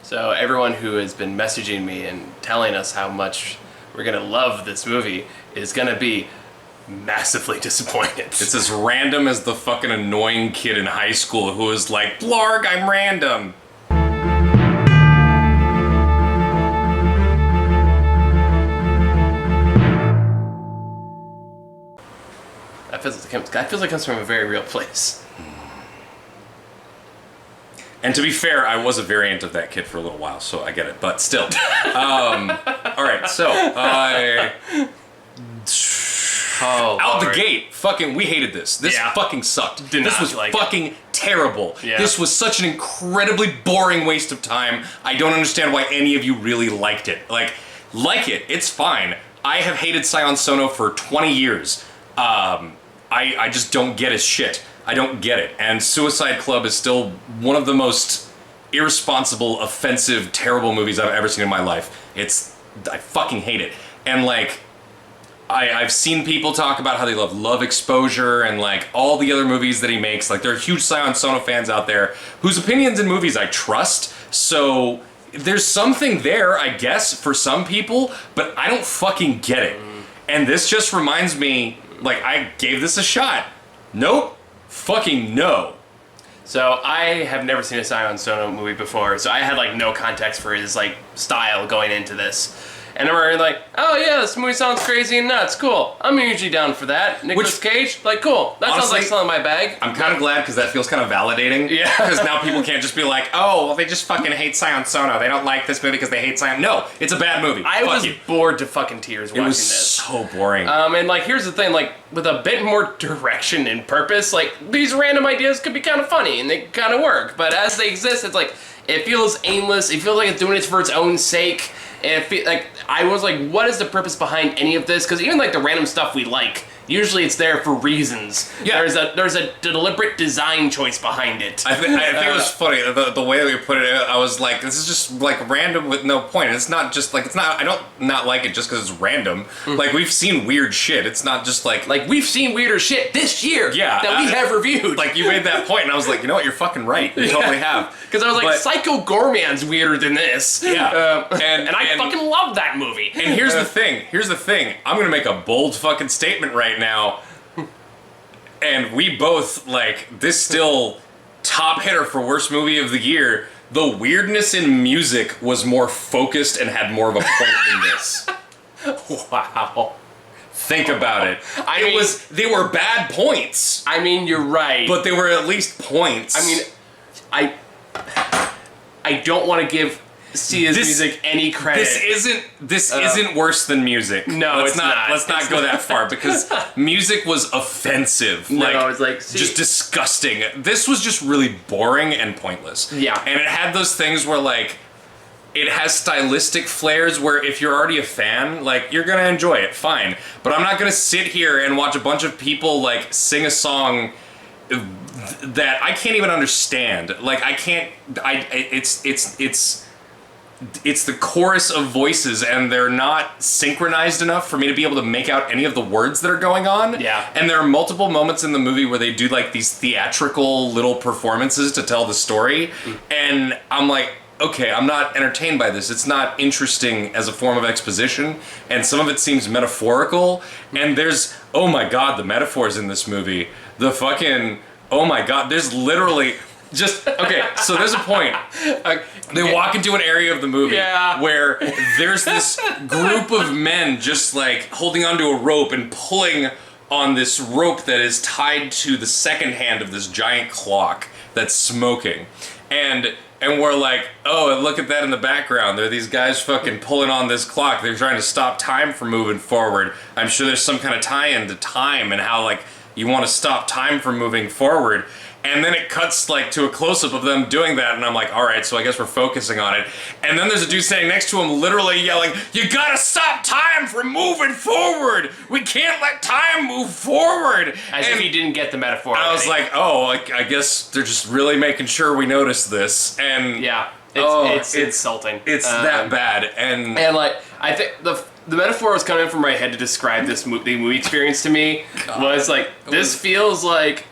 So everyone who has been messaging me and telling us how much we're gonna love this movie is gonna be massively disappointed. It's as random as the fucking annoying kid in high school who was like, "Blarg, I'm random." That feels like it comes from a very real place. And to be fair, I was a variant of that kid for a little while, so I get it. But still. All right, so out the gate, fucking, we hated this. This fucking sucked. This was fucking terrible. Yeah. This was such an incredibly boring waste of time. I don't understand why any of you really liked it. Like it. It's fine. I have hated Sion Sono for 20 years. I just don't get his shit. I don't get it. And Suicide Club is still one of the most irresponsible, offensive, terrible movies I've ever seen in my life. I fucking hate it. And like, I've seen people talk about how they love Exposure and like all the other movies that he makes. Like, there are huge Sion Sono fans out there whose opinions in movies I trust. So there's something there, I guess, for some people, but I don't fucking get it. And this just reminds me, like, I gave this a shot. Nope. Fucking no. So I have never seen a Sion Sono movie before, so I had like no context for his like style going into this. And we're like, oh yeah, this movie sounds crazy and nuts, cool. I'm usually down for that. Nicolas Cage, like, cool. That sounds like selling my bag. I'm kind of glad because that feels kind of validating. Yeah. Because now people can't just be like, oh, well, they just fucking hate Sion Sono. They don't like this movie because they hate Sion. No, it's a bad movie. I was bored to fucking tears watching this. It was so boring. And like, here's the thing, like, with a bit more direction and purpose, like, these random ideas could be kind of funny and they kind of work. But as they exist, it's like, it feels aimless. It feels like it's doing it for its own sake. And like, I was like, what is the purpose behind any of this? Because even like the random stuff we like, usually it's there for reasons. Yeah. There's a deliberate design choice behind it. I think it was funny, the way that we put it, I was like, this is just like random with no point. It's not just like, I don't not like it just because it's random. Like, we've seen weird shit. It's not just like we've seen weirder shit this year that we have reviewed. Like, you made that point and I was like, you know what, you're fucking right. You totally have. Because I was like, Psycho Goreman's weirder than this. Yeah. And I fucking love that movie. And here's the thing. I'm gonna make a bold fucking statement right now. And we both, like, this still top hitter for worst movie of the year. The weirdness in music was more focused and had more of a point than this. Wow. Think about it. They were bad points. I mean, you're right. But they were at least points. I mean, I don't want to give Sia's music any credit. This isn't worse than music. No, let's not. Let's not go that far because music was offensive. No, it's like just disgusting. This was just really boring and pointless. Yeah, and it had those things where like it has stylistic flares where if you're already a fan, like, you're gonna enjoy it, fine. But I'm not gonna sit here and watch a bunch of people like sing a song that I can't even understand. Like, I can't. It's the chorus of voices, and they're not synchronized enough for me to be able to make out any of the words that are going on. Yeah. And there are multiple moments in the movie where they do like these theatrical little performances to tell the story, and I'm like, okay, I'm not entertained by this. It's not interesting as a form of exposition, and some of it seems metaphorical, and there's, oh my god, the metaphors in this movie. The fucking, oh my god, there's literally... okay, so there's a point. They walk into an area of the movie where there's this group of men just like holding onto a rope and pulling on this rope that is tied to the second hand of this giant clock that's smoking. And we're like, oh, and look at that in the background. There are these guys fucking pulling on this clock. They're trying to stop time from moving forward. I'm sure there's some kind of tie-in to time and how like you want to stop time from moving forward. And then it cuts like to a close-up of them doing that, and I'm like, all right, so I guess we're focusing on it. And then there's a dude standing next to him literally yelling, you gotta stop time from moving forward! We can't let time move forward! As if he didn't get the metaphor. I was like, oh, I guess they're just really making sure we notice this. And yeah, it's insulting. It's that bad. And like, I think the metaphor was coming from my head to describe this the movie experience to me was like, this feels like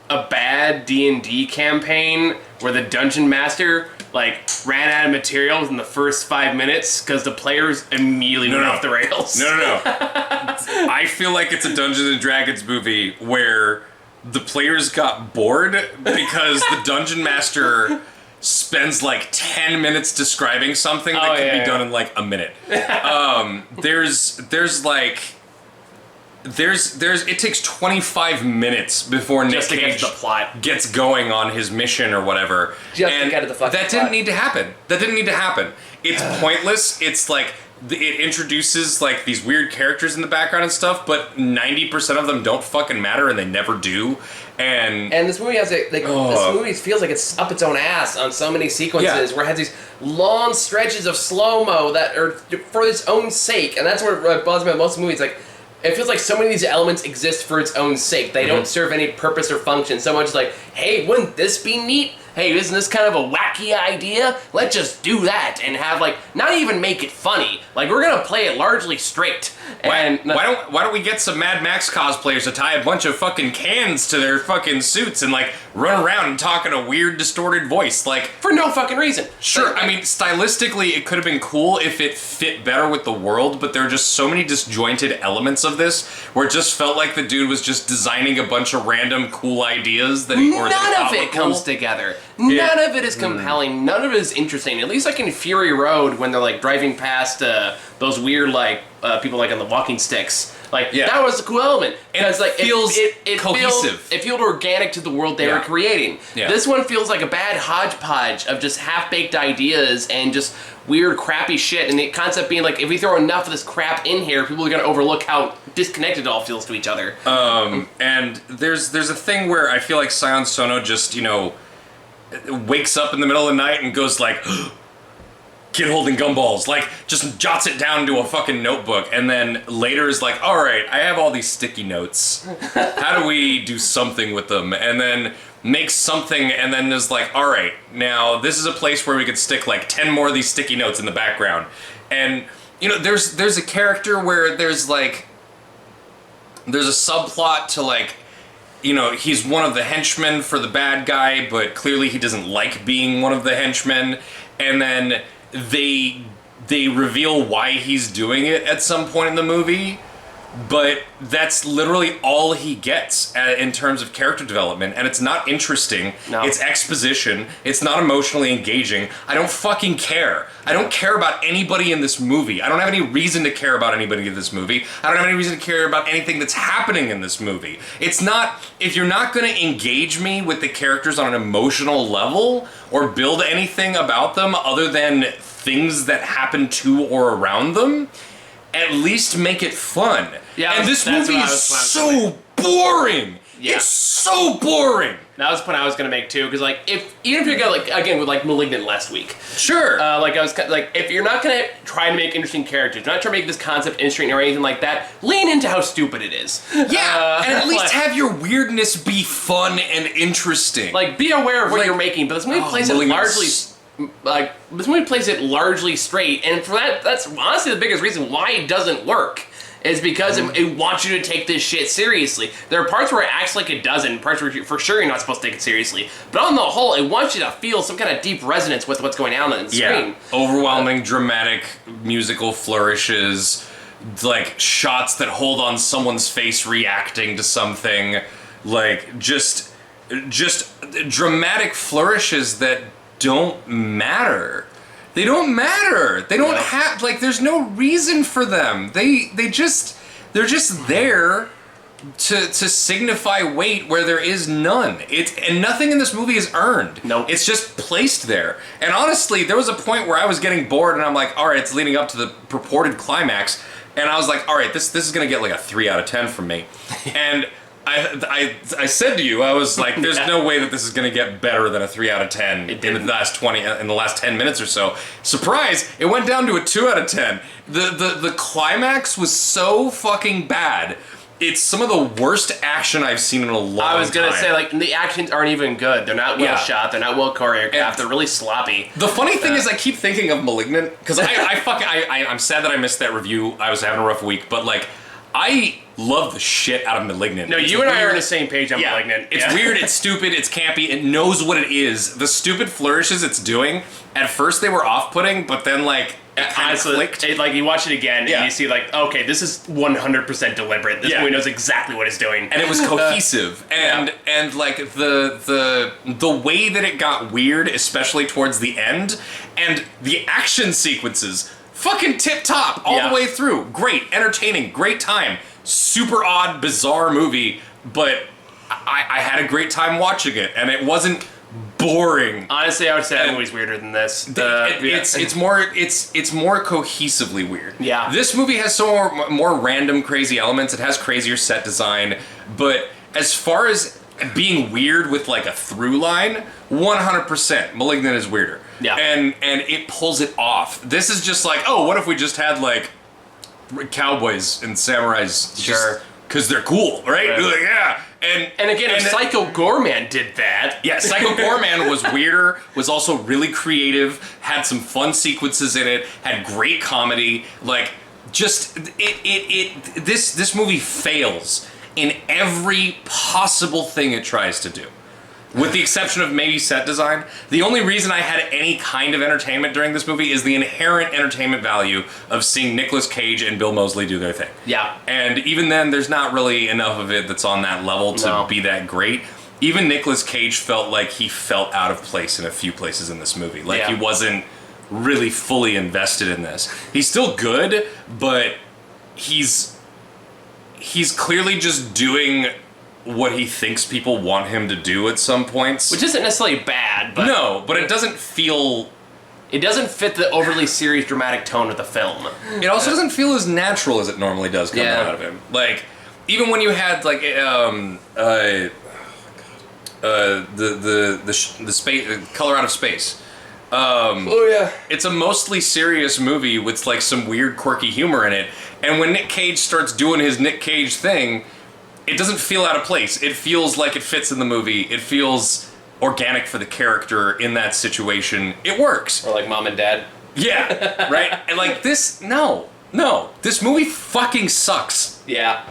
a bad D&D campaign where the dungeon master like ran out of material within the first 5 minutes because the players immediately went off the rails. No. I feel like it's a Dungeons and Dragons movie where the players got bored because the dungeon master spends like 10 minutes describing something that could be done in like a minute. It takes 25 minutes before Nick Cage the plot gets going on his mission or whatever. Just to get to the fucking That didn't need to happen. It's pointless. It's like it introduces like these weird characters in the background and stuff, but 90% of them don't fucking matter and they never do. And this movie has this movie feels like it's up its own ass on so many sequences where it has these long stretches of slow-mo that are for its own sake, and that's what bothers me about most movies. Like, it feels like so many of these elements exist for its own sake. They don't serve any purpose or function. So much like, hey, wouldn't this be neat? Hey, isn't this kind of a wacky idea? Let's just do that and have like not even make it funny. Like, we're gonna play it largely straight. And why don't we get some Mad Max cosplayers to tie a bunch of fucking cans to their fucking suits and like run around and talk in a weird distorted voice, like for no fucking reason. Sure, Like, I mean stylistically it could have been cool if it fit better with the world, but there are just so many disjointed elements of this where it just felt like the dude was just designing a bunch of random cool ideas that none of it comes together. None of it is compelling. None of it is interesting. At least like in Fury Road when they're like driving past those weird like people like on the walking sticks. Like that was a cool element. And it like feels cohesive. It felt organic to the world they were creating. Yeah. This one feels like a bad hodgepodge of just half-baked ideas and just weird crappy shit. And the concept being like, if we throw enough of this crap in here, people are gonna overlook how disconnected it all feels to each other. And there's a thing where I feel like Sion Sono just, wakes up in the middle of the night and goes like, kid holding gumballs, like just jots it down into a fucking notebook, and then later is like, all right, I have all these sticky notes. How do we do something with them? And then makes something, and then is like, all right, now this is a place where we could stick like 10 more of these sticky notes in the background. And there's a character where there's a subplot to like, he's one of the henchmen for the bad guy, but clearly he doesn't like being one of the henchmen. And then they reveal why he's doing it at some point in the movie, but that's literally all he gets in terms of character development, and it's not interesting. No. It's exposition. It's not emotionally engaging. I don't fucking care. I don't care about anybody in this movie. I don't have any reason to care about anybody in this movie. I don't have any reason to care about anything that's happening in this movie. It's not, if you're not going to engage me with the characters on an emotional level or build anything about them other than things that happen to or around them, at least make it fun. Yeah, and this movie is so boring. Yeah. It's so boring. That was the point I was gonna make too, because like even if you got like again with like Malignant last week, Sure. If you're not gonna try to make interesting characters, not try to make this concept interesting or anything like that, lean into how stupid it is. Yeah, and at least like- have your weirdness be fun and interesting. Like, be aware of what Like- you're making, but this movie plays it Malignant's- largely straight, and for that's honestly the biggest reason why it doesn't work. Is because it wants you to take this shit seriously. There are parts where it acts like it doesn't, parts where for sure you're not supposed to take it seriously. But on the whole, it wants you to feel some kind of deep resonance with what's going on the screen. Overwhelming, dramatic musical flourishes, like shots that hold on someone's face reacting to something, like just dramatic flourishes that don't matter. They don't matter. They don't have, like, there's no reason for them. They're just there to signify weight where there is none. And nothing in this movie is earned. Nope. It's just placed there. And honestly, there was a point where I was getting bored and I'm like, all right, it's leading up to the purported climax. And I was like, all right, this is gonna get like a 3 out of 10 from me. And I said to you, I was like, there's no way that this is going to get better than a 3 out of 10 in the last 10 minutes or so. Surprise, it went down to a 2 out of 10. The climax was so fucking bad. It's some of the worst action I've seen in a long time. I was gonna say, like, the actions aren't even good. They're not well shot. They're not well choreographed. They're really sloppy. The funny thing is, I keep thinking of Malignant because I'm sad that I missed that review. I was having a rough week, but like, I love the shit out of Malignant. No, It's you and I are on weird. the same page on Malignant. It's Yeah. weird, it's stupid, it's campy, it knows what it is. The stupid flourishes it's doing, at first they were off-putting, but then, like, it kind of Honestly, clicked. like, you watch it again, Yeah. and you see, like, okay, this is 100% deliberate. This Yeah. movie knows exactly what it's doing. And it was cohesive, and like the way that it got weird, especially towards the end, and the action sequences, fucking tip top all Yeah. the way through. Great, entertaining, great time. Super odd, bizarre movie, but I had a great time watching it, and it wasn't boring. Honestly, I would say that movie's weirder than this. It's more cohesively weird. Yeah. This movie has so more random crazy elements. It has crazier set design, but as far as being weird with like a through line, 100% Malignant is weirder. Yeah. And it pulls it off. This is just like, oh, what if we just had like cowboys and samurais? Sure. Because they're cool, right? Right. Like, yeah. And again, if Psycho Gorman did that... Yeah, Psycho Gorman was weirder, was also really creative, had some fun sequences in it, had great comedy. Like, just this movie fails in every possible thing it tries to do. With the exception of maybe set design. The only reason I had any kind of entertainment during this movie is the inherent entertainment value of seeing Nicolas Cage and Bill Moseley do their thing. Yeah. And even then, there's not really enough of it that's on that level to be that great. Even Nicolas Cage felt like he felt out of place in a few places in this movie. Like, he wasn't really fully invested in this. He's still good, but he's clearly just doing what he thinks people want him to do at some points. Which isn't necessarily bad, but... No, but it doesn't feel... It doesn't fit the overly serious, dramatic tone of the film. It also doesn't feel as natural as it normally does coming out of him. Like, even when you had, like, the space, Color Out of Space. Oh, yeah. It's a mostly serious movie with, like, some weird, quirky humor in it. And when Nick Cage starts doing his Nick Cage thing, it doesn't feel out of place. It feels like it fits in the movie. It feels organic for the character in that situation. It works. Or like Mom and Dad. Yeah, right? And like this, no. This movie fucking sucks. Yeah.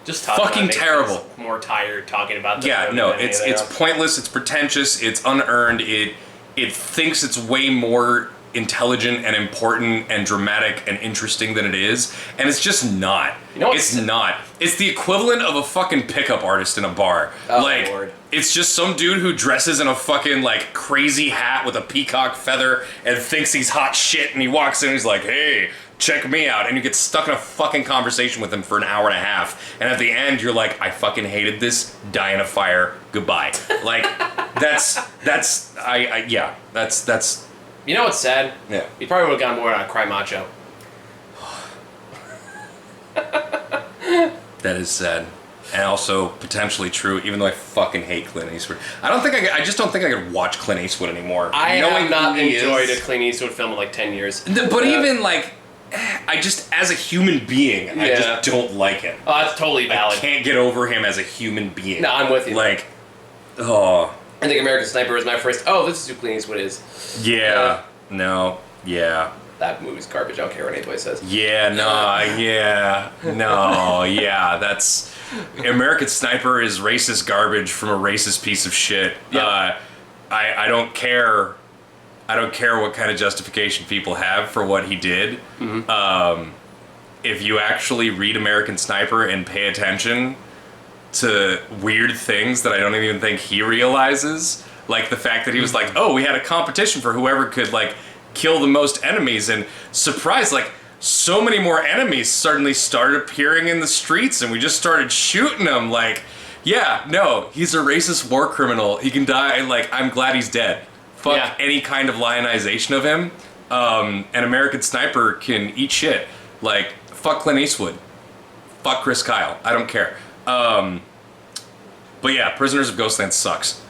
Just fucking terrible. More tired talking about the Yeah, movie no, than it's anything else. pointless, it's pretentious, it's unearned, it thinks it's way more intelligent and important and dramatic and interesting than it is, and it's just not. You know it's not. It's the equivalent of a fucking pickup artist in a bar. Oh, like, Lord. It's just some dude who dresses in a fucking, like, crazy hat with a peacock feather and thinks he's hot shit, and he walks in and he's like, hey, check me out, and you get stuck in a fucking conversation with him for an hour and a half, and at the end you're like, I fucking hated this, die in a fire, goodbye. Like, that's You know what's sad? Yeah. You probably would have gone more on Cry Macho. That is sad. And also potentially true, even though I fucking hate Clint Eastwood. I just don't think I could watch Clint Eastwood anymore. I have not who he enjoyed is. a Clint Eastwood film in like 10 years. But even, like, I just, as a human being, I Yeah. just don't like him. Oh, that's totally I valid. can't get over him as a human being. No, I'm with you. Like, oh. I think American Sniper was my first. Oh, this is who Clint Eastwood is. Yeah. No. Yeah. That movie's garbage. I don't care what anybody says. Yeah, no, yeah. No, yeah, that's... American Sniper is racist garbage from a racist piece of shit. Yeah. I don't care... I don't care what kind of justification people have for what he did. Mm-hmm. If you actually read American Sniper and pay attention to weird things that I don't even think he realizes, like the fact that he was like, oh, we had a competition for whoever could, like, kill the most enemies, and surprise, like, so many more enemies suddenly started appearing in the streets, and we just started shooting them. Like, yeah, no, he's a racist war criminal. He can die. Like, I'm glad he's dead. Fuck any kind of lionization of him. And American Sniper can eat shit. Like, fuck Clint Eastwood. Fuck Chris Kyle. I don't care. But yeah, Prisoners of Ghostlands sucks.